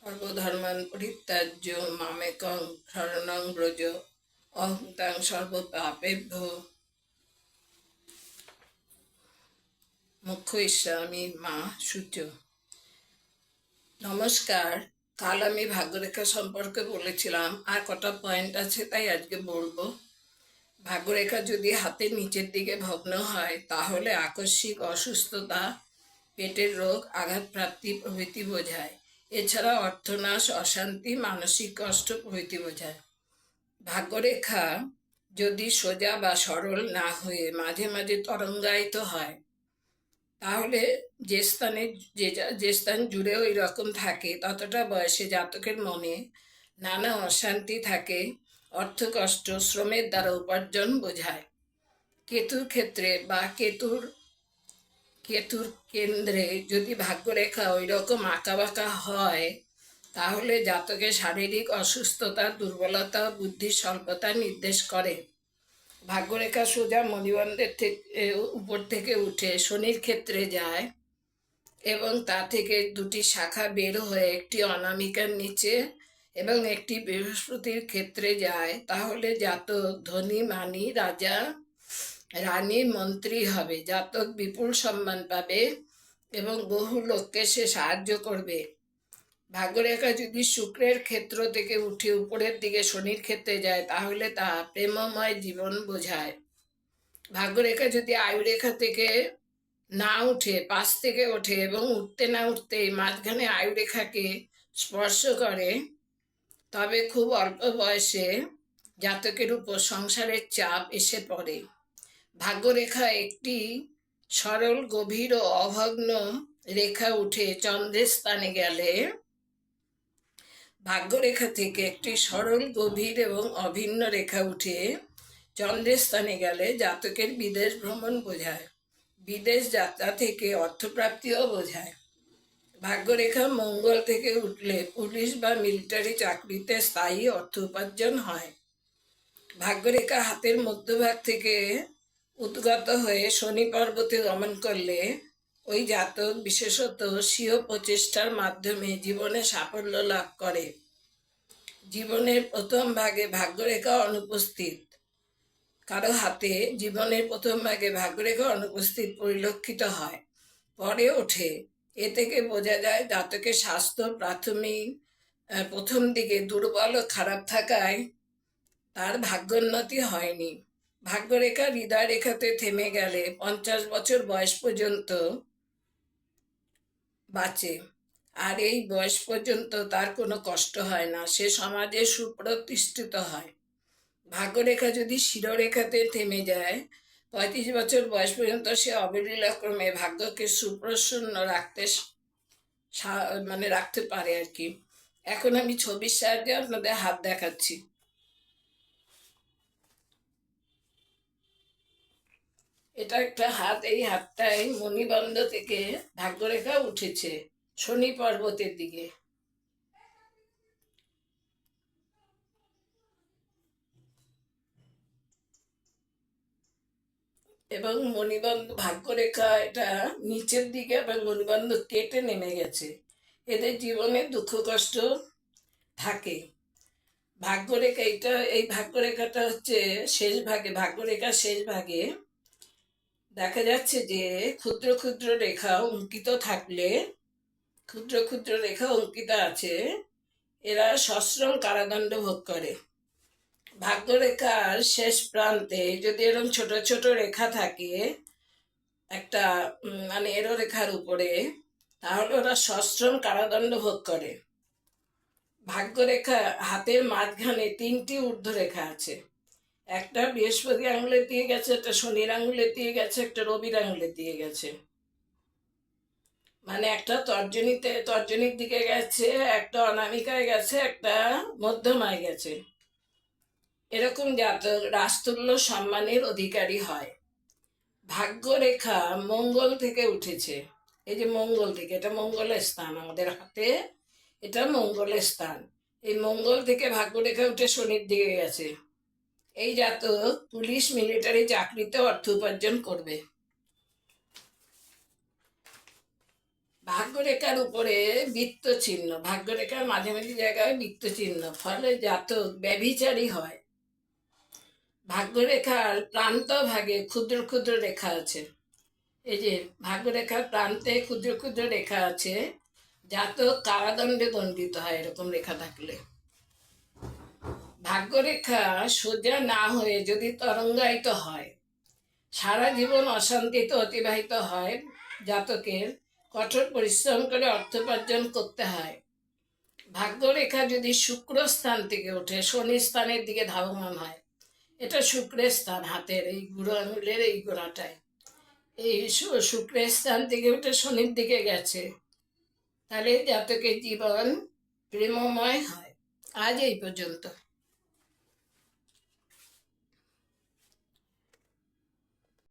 সর্বধর্মান পরিত্যাজ্য মামেকং শরণং ব্রজ অহং তাং সর্বপাপেভ্যো মোক্ষয়িষ্যামি মা শুচ। নমস্কার। কাল আমি ভাগ্যরেখা সম্পর্কে বলেছিলাম, আর কটা পয়েন্ট আছে তাই আজকে বলবো। ভাগ্যরেখা যদি হাতের নিচের দিকে ভগ্ন হয় তাহলে আকস্মিক অসুস্থতা, পেটের রোগ, আঘাতপ্রাপ্তি প্রভৃতি বোঝায়। এছাড়া অর্থনাশ, অশান্তি, মানসিক কষ্ট প্রভৃতি বোঝায়। ভাগ্যরেখা যদি সোজা বা সরল না হয়ে মাঝে মাঝে তরঙ্গায়িত হয় তাহলে যে স্থান জুড়ে ওই রকম থাকে ততটা বয়সে জাতকের মনে নানা অশান্তি থাকে, অর্থকষ্ট, শ্রমের দ্বারা উপার্জন বোঝায়। কেতুর ক্ষেত্রে বা কেতুর কেন্দ্রে যদি ভাগ্যরেখা ওই রকম আঁকাবাঁকা হয় তাহলে জাতকের শারীরিক অসুস্থতা, দুর্বলতা, বুদ্ধির স্বল্পতা নির্দেশ করে। ভাগ্যরেখা সোজা মণিবন্ধের উপর থেকে উঠে শনির ক্ষেত্রে যায় এবং তা থেকে দুটি শাখা বের হয়ে একটি অনামিকার নিচে এবং একটি বৃহস্পতির ক্ষেত্রে যায় তাহলে জাতক ধনী, মানী, রাজা, রানী, মন্ত্রী হবে। জাতক বিপুল সম্মান পাবে এবং বহু লোককে সে সাহায্য করবে। ভাগ্যরেখা যদি শুক্রের ক্ষেত্র থেকে উঠে উপরের দিকে শনির ক্ষেত্রে যায় তাহলে তা প্রেমময় জীবন বোঝায়। ভাগ্যরেখা যদি আয়ুরেখা থেকে না উঠে পাশ থেকে ওঠে এবং উঠতে না উঠতে মাঝখানে আয়ুরেখাকে স্পর্শ করে তবে খুব অল্প বয়সে জাতকের উপর সংসারের চাপ এসে পড়ে। ভাগ্যরেখা একটি সরল, গভীর ও অভগ্ন রেখা উঠে চন্দ্রের স্থানে গেলে ভাগ্যরেখা থেকে একটি সরল, গভীর এবং অভিন্ন রেখা উঠে চন্দ্রের স্থানে গেলে জাতকের বিদেশ ভ্রমণ বোঝায়। বিদেশ যাত্রা থেকে অর্থপ্রাপ্তিও বোঝায়। ভাগ্যরেখা মঙ্গল থেকে উঠলে পুলিশ বা মিলিটারি চাকরিতে স্থায়ী অর্থ উপার্জন হয়। ভাগ্যরেখা হাতের মধ্যভাগ থেকে উদ্গত হয়ে শনি পর্বতে গমন করলে ওই জাতক বিশেষত স্বীয় প্রচেষ্টার মাধ্যমে জীবনে সাফল্য লাভ করে। জীবনের প্রথম ভাগে ভাগ্যরেখা অনুপস্থিত কারো হাতে জীবনের প্রথম ভাগে ভাগ্যরেখা অনুপস্থিত পরিলক্ষিত হয়, পরে ওঠে। এ থেকে বোঝা যায় জাতকের স্বাস্থ্য প্রথম দিকে দুর্বল ও খারাপ থাকায় তার ভাগ্যোন্নতি হয়নি। ভাগ্যরেখা হৃদয় রেখাতে থেমে গেলে 50 বছর বয়স পর্যন্ত বাঁচে, আর এই বয়স পর্যন্ত তার কোনো কষ্ট হয় না, সে সমাজে সুপ্রতিষ্ঠিত হয়। ভাগ্যরেখা যদি শিরোরেখাতে থেমে যায় 35 বছর বয়স পর্যন্ত সে অবলীলাক্রমে ভাগ্যকে সুপ্রসন্ন রাখতে পারে আর কি। এখন আমি ছবির সাহায্যে আপনাদের হাত দেখাচ্ছি। এটা একটা হাত, এই হাতটাই মণিবন্ধ থেকে ভাগ্যরেখা উঠেছে শনি পর্বতের দিকে। এবং মণিবন্ধ ভাগ্যরেখা এটা নিচের দিকে এবং মণিবন্ধ কেটে নেমে গেছে। এদের জীবনে দুঃখ কষ্ট থাকে। ভাগ্যরেখা এই ভাগ্যরেখাটা হচ্ছে শেষ ভাগে, ভাগ্যরেখার শেষ ভাগে দেখা যাচ্ছে যে ক্ষুদ্র ক্ষুদ্র রেখা অঙ্কিত থাকলে, ক্ষুদ্র ক্ষুদ্র রেখা অঙ্কিত আছে, এরা সশ্রম কারাদণ্ড ভোগ করে। ভাগ্যরেখার শেষ প্রান্তে যদি এরকম ছোট ছোট রেখা থাকে একটা এরো রেখার উপরে, তাহলে ওরা সশ্রম কারাদণ্ড ভোগ করে। ভাগ্যরেখা হাতের মাঝখানে 3টি ঊর্ধ্বরেখা আছে, একটা বৃহস্পতি আঙুলে দিয়ে গেছে, একটা শনির আঙুলে দিয়ে গেছে, একটা রবির আঙুলে দিয়ে গেছে। একটা তর্জনীর দিকে গেছে, একটা অনামিকায় গেছে, একটা মধ্যমায় গেছে। এরকম জাতক রাজতুল্য সম্মানের অধিকারী হয়। ভাগ্যরেখা মঙ্গল থেকে উঠেছে, এই যে মঙ্গল থেকে, এটা মঙ্গলের স্থান আমাদের হাতে, এটা মঙ্গলের স্থান। এই মঙ্গল থেকে ভাগ্যরেখা উঠে শনির দিকে গেছে। এই জাতক পুলিশ, মিলিটারি চাকরিতে অর্থ উপার্জন করবে। ভাগ্যরেখার উপরে বৃত্ত চিহ্ন, ভাগ্যরেখার মাঝামাঝি জায়গায় বৃত্ত চিহ্ন, ফলে জাতক ব্যভিচারী হয়। ভাগ্যরেখার প্রান্ত ভাগে ক্ষুদ্র ক্ষুদ্র রেখা আছে, এই যে ভাগ্যরেখার প্রান্তে ক্ষুদ্র ক্ষুদ্র রেখা আছে, জাতক কারাদণ্ডে দণ্ডিত হয় এরকম রেখা থাকলে। ভাগ্যরেখা সোজা না হয়ে যদি তরঙ্গায়িত হয়, সারা জীবন অশান্তিতে অতিবাহিত হয়। জাতকের কঠোর পরিশ্রম করে অর্থ উপার্জন করতে হয়। ভাগ্যরেখা যদি শুক্র স্থান থেকে ওঠে শনি স্থানের দিকে ধাবমান হয়, এটা শুক্রের স্থান, হাতের এই বুড়ো আঙুলের এই গোড়াটায়, এই শুক্রের স্থান থেকে উঠে শনির দিকে গেছে, তাহলে জাতকের জীবন প্রেমময় হয়। আজ এই পর্যন্ত।